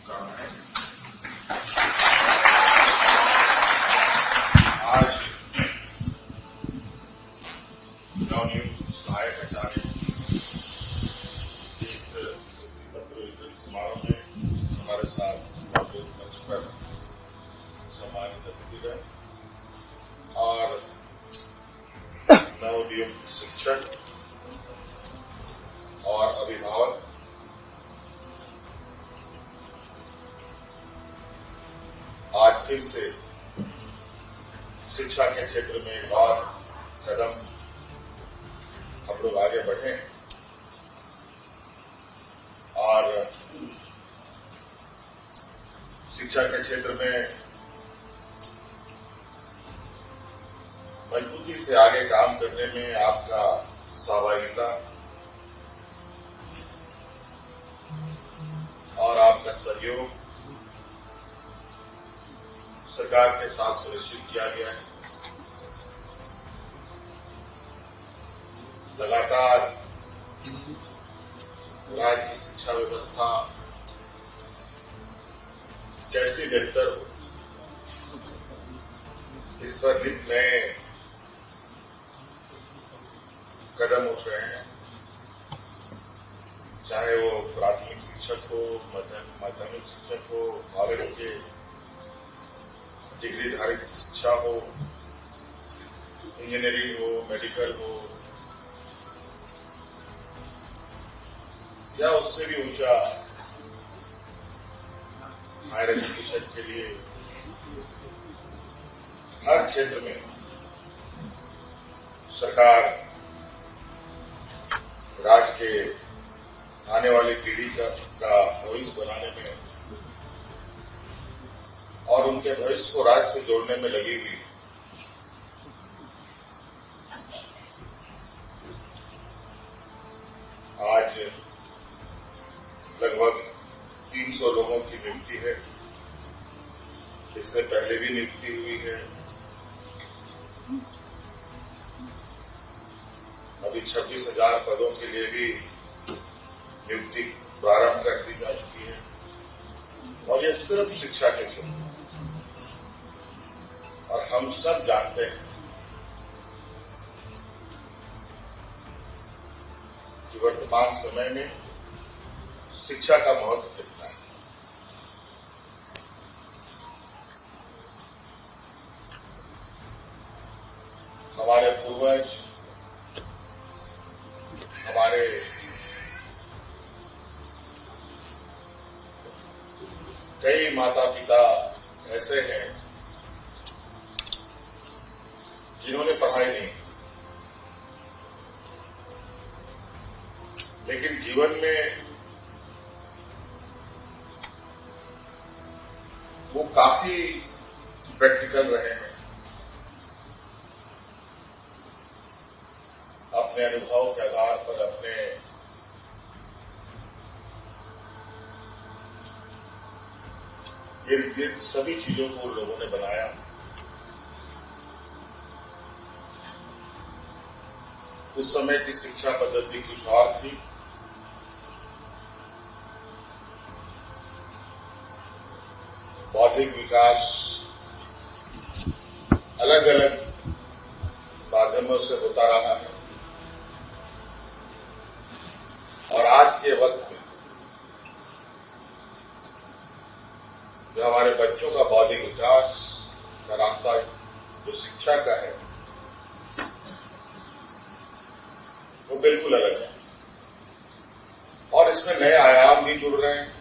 शुभकामनाएं। आज नवनियुक्त सहायक आचार्य इस पत्र वितरण समारोह में हमारे साथ मौजूद मंच पर सम्मानित अतिथिगण और नवनियुक्त शिक्षक और अभिभावक, आज फिर से शिक्षा के क्षेत्र में एक और कदम हम लोग आगे बढ़े और शिक्षा के क्षेत्र में मजबूती से आगे काम करने में आपका सहभागिता और आपका सहयोग सरकार के साथ सुनिश्चित किया गया है। लगातार राज्य की शिक्षा व्यवस्था कैसे बेहतर हो, इस पर नित नए कदम उठ रहे हैं, चाहे वो प्राथमिक शिक्षक हो, माध्यमिक शिक्षक हो, कॉलेज के डिग्रीधारी शिक्षा हो, इंजीनियरिंग हो, मेडिकल हो या उससे भी ऊंचा हायर एजुकेशन के लिए हर क्षेत्र में सरकार राज्य के आने वाली पीढ़ी का भविष्य बनाने में और उनके भविष्य को राज्य से जोड़ने में लगी हुई है। आज लगभग 300 लोगों की नियुक्ति है, इससे पहले भी नियुक्ति हुई है। अभी 26,000 पदों के लिए भी नियुक्ति प्रारंभ कर दी जा चुकी है और ये सिर्फ शिक्षा के क्षेत्र में। और हम सब जानते हैं कि वर्तमान समय में शिक्षा का महत्व कितना है। हमारे पूर्वज, हमारे कई माता पिता ऐसे हैं जिन्होंने पढ़ाई नहीं, लेकिन जीवन में वो काफी प्रैक्टिकल रहे हैं। अपने अनुभव के आधार पर अपने इर्द गिर्द सभी चीजों को लोगों ने बनाया। उस समय की शिक्षा पद्धति कुछ और थी। बौद्धिक विकास अलग अलग माध्यमों से होता रहा है और आज के वक्त में जो हमारे बच्चों का बौद्धिक विकास का रास्ता जो शिक्षा का है वो बिल्कुल अलग है और इसमें नए आयाम भी जुड़ रहे हैं।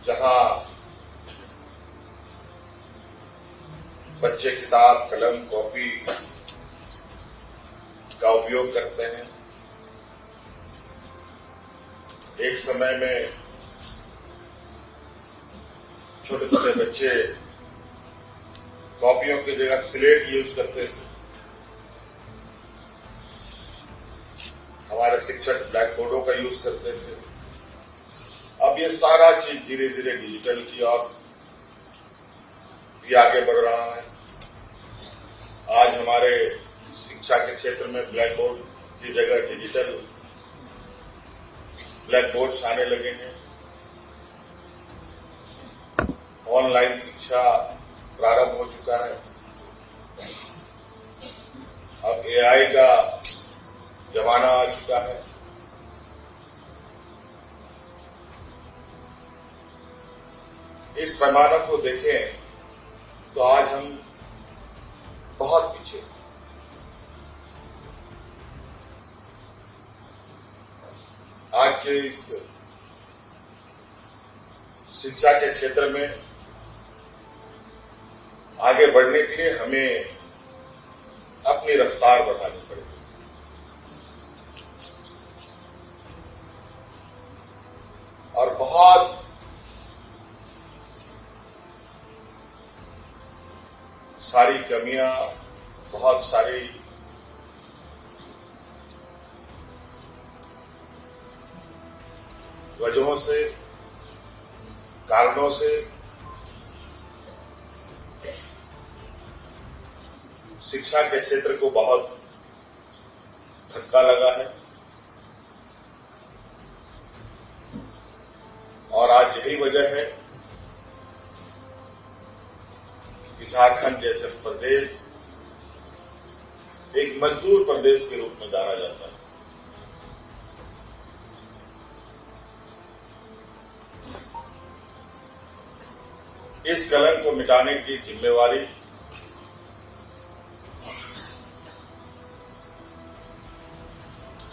जहां बच्चे किताब, कलम, कॉपी का उपयोग करते हैं, एक समय में छोटे छोटे बच्चे कॉपियों की जगह स्लेट यूज करते थे। हमारे शिक्षक ब्लैक बोर्डों का यूज करते थे। अब ये सारा चीज धीरे धीरे डिजिटल की ओर भी आगे बढ़ रहा है। आज हमारे शिक्षा के क्षेत्र में ब्लैक बोर्ड की जगह डिजिटल ब्लैक बोर्ड्स आने लगे हैं, ऑनलाइन शिक्षा प्रारंभ हो चुका है, अब एआई का जमाना आ चुका है। इस पैमाने को देखें तो आज हम बहुत पीछे हैं। आज के इस शिक्षा के क्षेत्र में आगे बढ़ने के लिए हमें अपनी रफ्तार बढ़ानी पड़ेगी। और बहुत सारी कमियां, बहुत सारी वजहों से, कारणों से शिक्षा के क्षेत्र को बहुत धक्का लगा है और आज यही वजह है कि झारखंड जैसे प्रदेश एक मजदूर प्रदेश के रूप में जाना जाता है। इस कलंक को मिटाने की जिम्मेवारी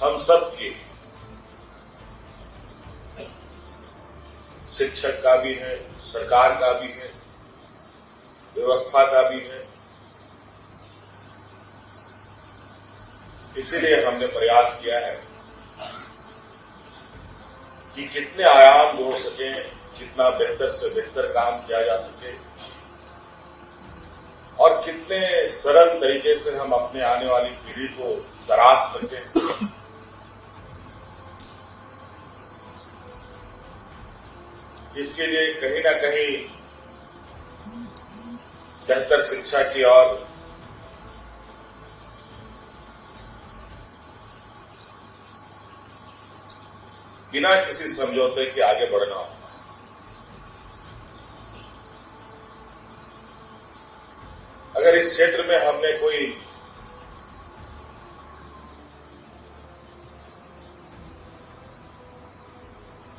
हम सब की, शिक्षक का भी है, सरकार का भी है, व्यवस्था का भी है। इसीलिए हमने प्रयास किया है कि जितने आयाम हो सके, जितना बेहतर से बेहतर काम किया जा सके और कितने सरल तरीके से हम अपने आने वाली पीढ़ी को तराश सकें, इसके लिए कहीं ना कहीं बेहतर शिक्षा की ओर बिना किसी समझौते के आगे बढ़ना होगा। अगर इस क्षेत्र में हमने कोई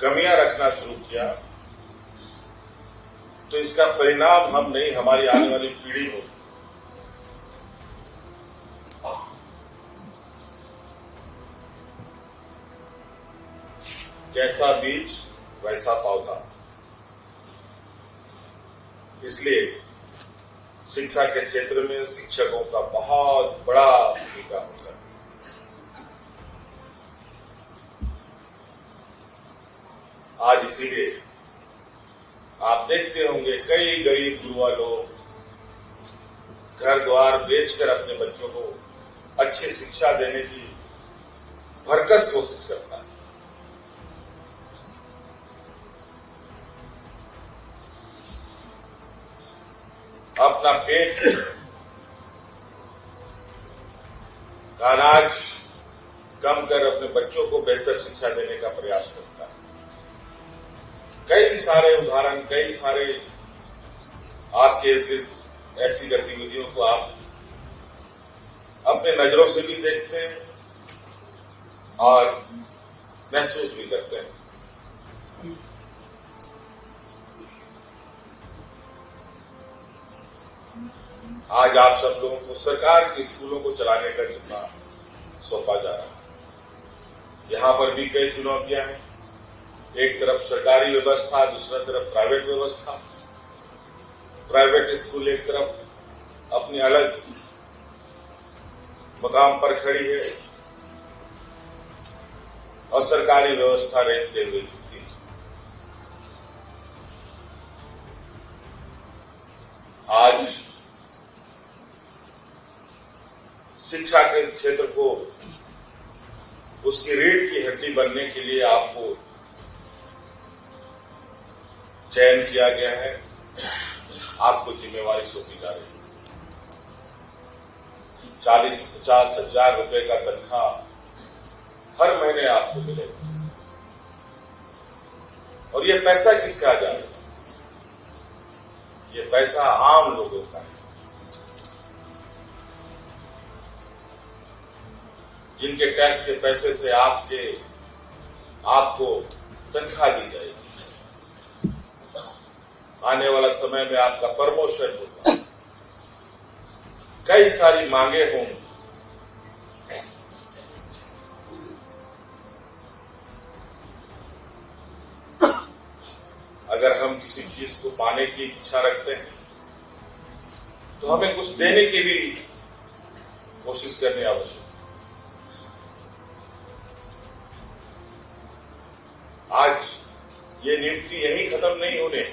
कमियां रखना शुरू किया तो इसका परिणाम हम नहीं, हमारी आने वाली पीढ़ी होगी। जैसा बीज वैसा पौधा। इसलिए शिक्षा के क्षेत्र में शिक्षकों का बहुत बड़ा भूमिका होता है। आज इसीलिए आप देखते होंगे कई गरीब गुरुआ लोग घर द्वार बेचकर अपने बच्चों को अच्छी शिक्षा देने की भरकस कोशिश करता है। अपना पेट का अनाज कम कर अपने बच्चों को बेहतर शिक्षा देने का प्रयास करता है। कई सारे उदाहरण, कई सारे आपके इर्द गिर्द ऐसी गतिविधियों को आप अपने नजरों से भी देखते हैं और महसूस भी करते हैं। आज आप सब लोगों को सरकार के स्कूलों को चलाने का जिम्मा सौंपा जा रहा है। यहां पर भी कई चुनौतियां हैं। एक तरफ सरकारी व्यवस्था, दूसरा तरफ प्राइवेट व्यवस्था। प्राइवेट स्कूल एक तरफ अपनी अलग मकाम पर खड़ी है और सरकारी व्यवस्था रहते हुए झुकती है। आज शिक्षा के क्षेत्र को उसकी रीढ़ की हड्डी बनने के लिए आपको चयन किया गया है, आपको जिम्मेवारी सौंपी जा रही है। 40-50 हजार रुपए का तनख्वाह हर महीने आपको मिलेगा। और ये पैसा किसका जाएगा? ये पैसा आम लोगों का है, जिनके टैक्स के पैसे से आपको तनख्वाह दी जाएगी। आने वाला समय में आपका प्रमोशन होगा, कई सारी मांगे होंगी। अगर हम किसी चीज को पाने की इच्छा रखते हैं तो हमें कुछ देने की भी कोशिश करनी आवश्यक है। आज ये नियुक्ति यहीं खत्म नहीं होने,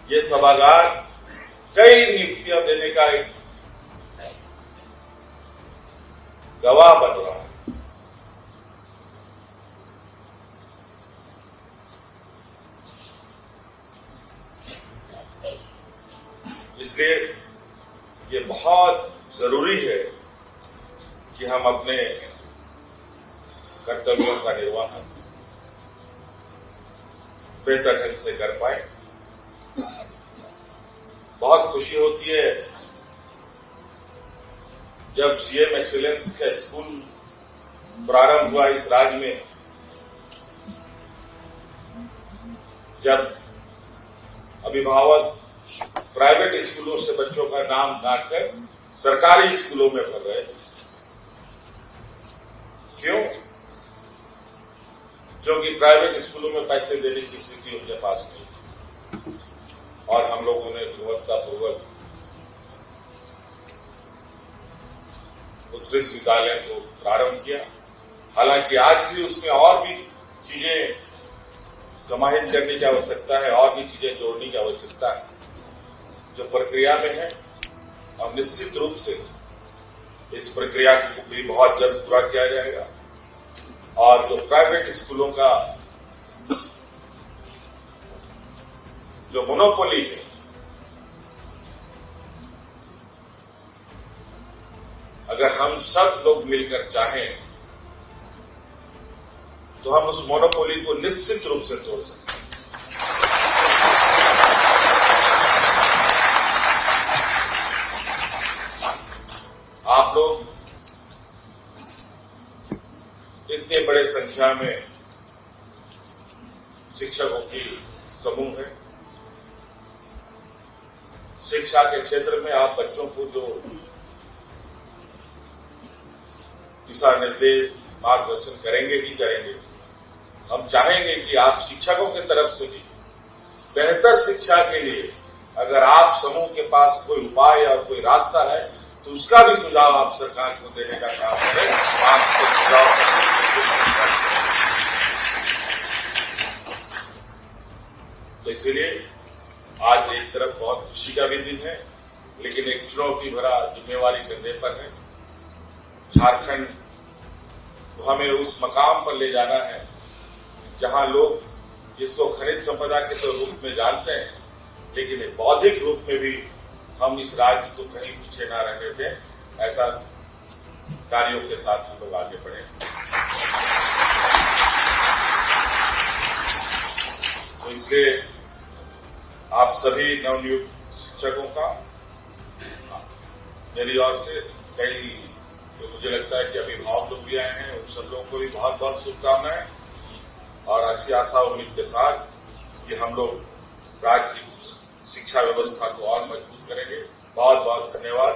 ये सभागार कई नियुक्तियां देने का एक गवाह बन रहा है। इसलिए ये बहुत जरूरी है कि हम अपने कर्तव्यों का निर्वहन बेहतर ढंग से कर पाए। बहुत खुशी होती है जब सीएम एक्सीलेंस का स्कूल प्रारंभ हुआ इस राज्य में, जब अभिभावक प्राइवेट स्कूलों से बच्चों का नाम काटकर सरकारी स्कूलों में भर रहे थे। क्यों? क्योंकि प्राइवेट स्कूलों में पैसे देने की स्थिति उनके पास नहीं थी और हम लोगों ने गुणवत्तापूर्वक उत्कृष्ट विद्यालय को प्रारंभ किया। हालांकि आज भी उसमें और भी चीजें समाहित करने की आवश्यकता है, और भी चीजें जोड़ने की आवश्यकता है जो प्रक्रिया में है, और निश्चित रूप से इस प्रक्रिया को भी बहुत जल्द पूरा किया जाएगा। और जो प्राइवेट स्कूलों का जो मोनोपोली है, अगर हम सब लोग मिलकर चाहें तो हम उस मोनोपोली को निश्चित रूप से तोड़ सकते हैं। आप लोग इतने बड़े संख्या में शिक्षकों की समूह है। शिक्षा के क्षेत्र में आप बच्चों को जो दिशा निर्देश मार्गदर्शन करेंगे ही करेंगे। हम चाहेंगे कि आप शिक्षकों की तरफ से भी बेहतर शिक्षा के लिए अगर आप समूह के पास कोई उपाय और कोई रास्ता है तो उसका भी सुझाव आप सरकार को देने का काम करें। आपके सुझाव तो इसलिए आज एक तरफ बहुत खुशी का भी दिन है, लेकिन एक चुनौती भरा जिम्मेवारी कंधे पर है। झारखंड को हमें उस मकाम पर ले जाना है जहां लोग जिसको खनिज संपदा के तो रूप में जानते हैं, लेकिन एक बौद्धिक रूप में भी हम इस राज्य को कहीं पीछे ना रहने दें। ऐसा कार्यों के साथ हम लोग आगे बढ़े। तो इसलिए आप सभी नवनियुक्त शिक्षकों का मेरी ओर से कई, तो मुझे लगता है कि अभिभावक लोग भी आए हैं, उन सब लोगों को भी बहुत बहुत शुभकामनाएं, और ऐसी आशा उम्मीद के साथ कि हम लोग राज्य की शिक्षा व्यवस्था को और मजबूत करेंगे। बहुत बहुत धन्यवाद।